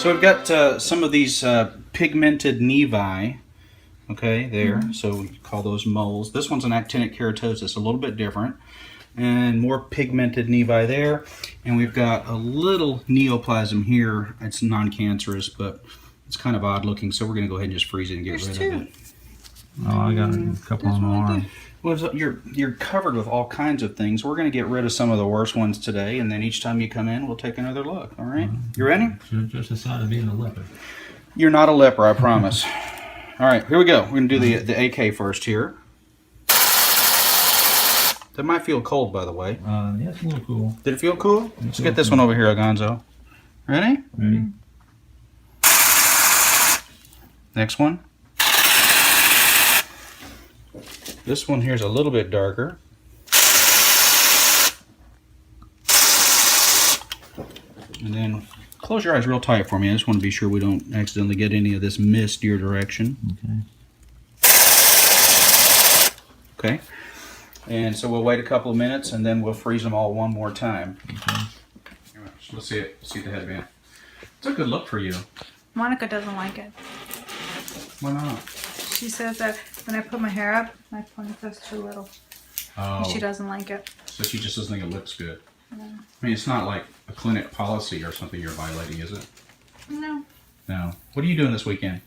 So we've got some of these pigmented nevi, okay, there. So we call those moles. This one's an actinic keratosis, a little bit different. And more pigmented nevi there. And we've got a little neoplasm here. It's non-cancerous, but it's kind of odd looking, so we're going to go ahead and just freeze it and get rid of it. Oh, I got a couple on my arm. Well, you're covered with all kinds of things. We're going to get rid of some of the worst ones today, and then each time you come in, we'll take another look. All right? You ready? Should have just decided being a leper. You're not a leper, I promise. All right, here we go. We're going to do the AK first here. That might feel cold, by the way. Yeah, it's a little cool. Did it feel cool? Let's get this one over here, Gonzo. Ready? Ready. Next one. This one here is a little bit darker. And then close your eyes real tight for me. I just want to be sure we don't accidentally get any of this mist your direction. Okay. And so we'll wait a couple of minutes and then we'll freeze them all one more time. Okay. Let's see it. See the headband. It's a good look for you. Monica doesn't like it. Why not? She says that when I put my hair up, my ponytail's too little. Oh. And she doesn't like it. So she just doesn't think it looks good. No. I mean, it's not like a clinic policy or something you're violating, is it? No. No. What are you doing this weekend?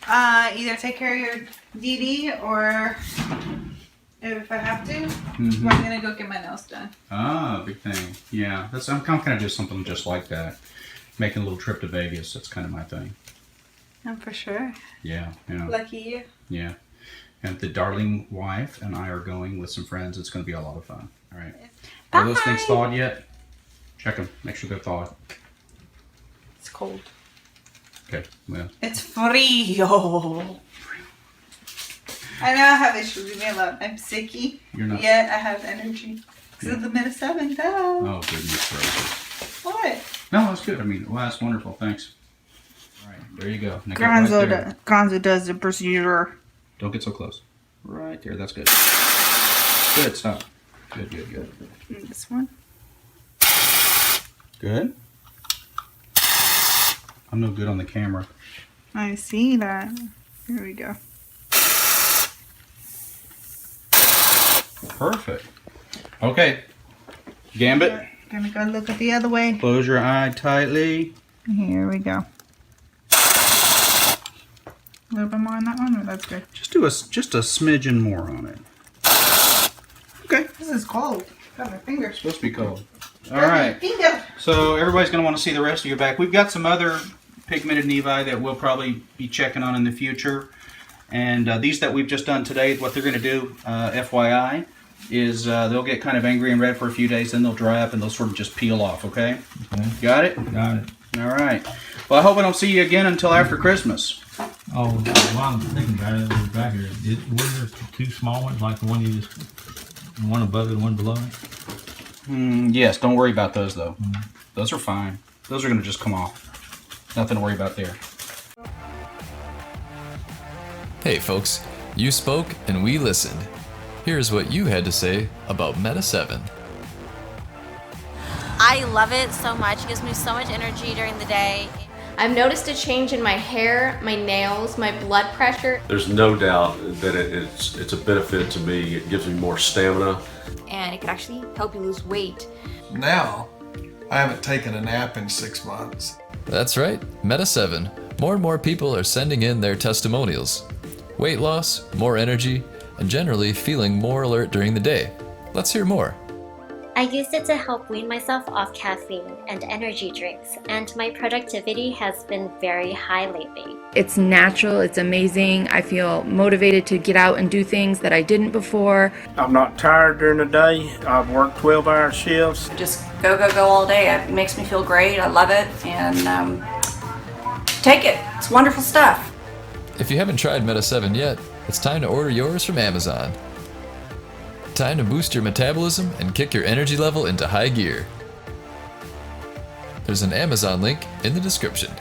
Either take care of your DD or if I have to, I'm gonna go get my nails done. Ah, big thing. Yeah, I'm kind of just something just like that. Making a little trip to Vegas. That's kind of my thing. For sure. Yeah, yeah. Lucky you. Yeah. And the darling wife and I are going with some friends. It's going to be a lot of fun. All right. Bye. Are those things thawed yet? Check them. Make sure they're thawed. It's cold. Okay. Well. It's frio. I know I have issues. Leave me alone. I'm sicky. You're not. Yet I have energy. Because of the Meta-7. Duh. Oh, goodness gracious. What? No, that's good. I mean, well, that's wonderful. Thanks. All right. There you go. Now Gonzo does the procedure. Don't get so close. Right there. That's good. Good. Stop. Good, good, good. This one. Good. I'm no good on the camera. I see that. Here we go. Perfect. Okay. Gambit. Gonna go look at the other way. Close your eye tightly. Here we go. A little bit more on that one, but that's good. Just do just a smidgen more on it. Okay. This is cold. Got my fingers. It's supposed to be cold. All right. So everybody's going to want to see the rest of your back. We've got some other pigmented nevi that we'll probably be checking on in the future. And these that we've just done today, what they're going to do, FYI, is they'll get kind of angry and red for a few days, then they'll dry up and they'll sort of just peel off, okay? Got it? Got it. All right. Well, I hope I don't see you again until after Christmas. Oh, while I'm thinking about it, it was back here. Were there two small ones, like the one you just, one above it and one below it? Yes, don't worry about those, though. Those are fine. Those are going to just come off. Nothing to worry about there. Hey folks, you spoke and we listened. Here's what you had to say about Meta-7. I love it so much. It gives me so much energy during the day. I've noticed a change in my hair, my nails, my blood pressure. There's no doubt that it's a benefit to me. It gives me more stamina. And it could actually help you lose weight. Now, I haven't taken a nap in 6 months. That's right, Meta-7. More and more people are sending in their testimonials. Weight loss, more energy, and generally feeling more alert during the day. Let's hear more. I used it to help wean myself off caffeine and energy drinks, and my productivity has been very high lately. It's natural, it's amazing. I feel motivated to get out and do things that I didn't before. I'm not tired during the day. I've worked 12-hour shifts. Just go, go, go all day. It makes me feel great. I love it. And take it. It's wonderful stuff. If you haven't tried Meta-7 yet, it's time to order yours from Amazon. Time to boost your metabolism and kick your energy level into high gear. There's an Amazon link in the description.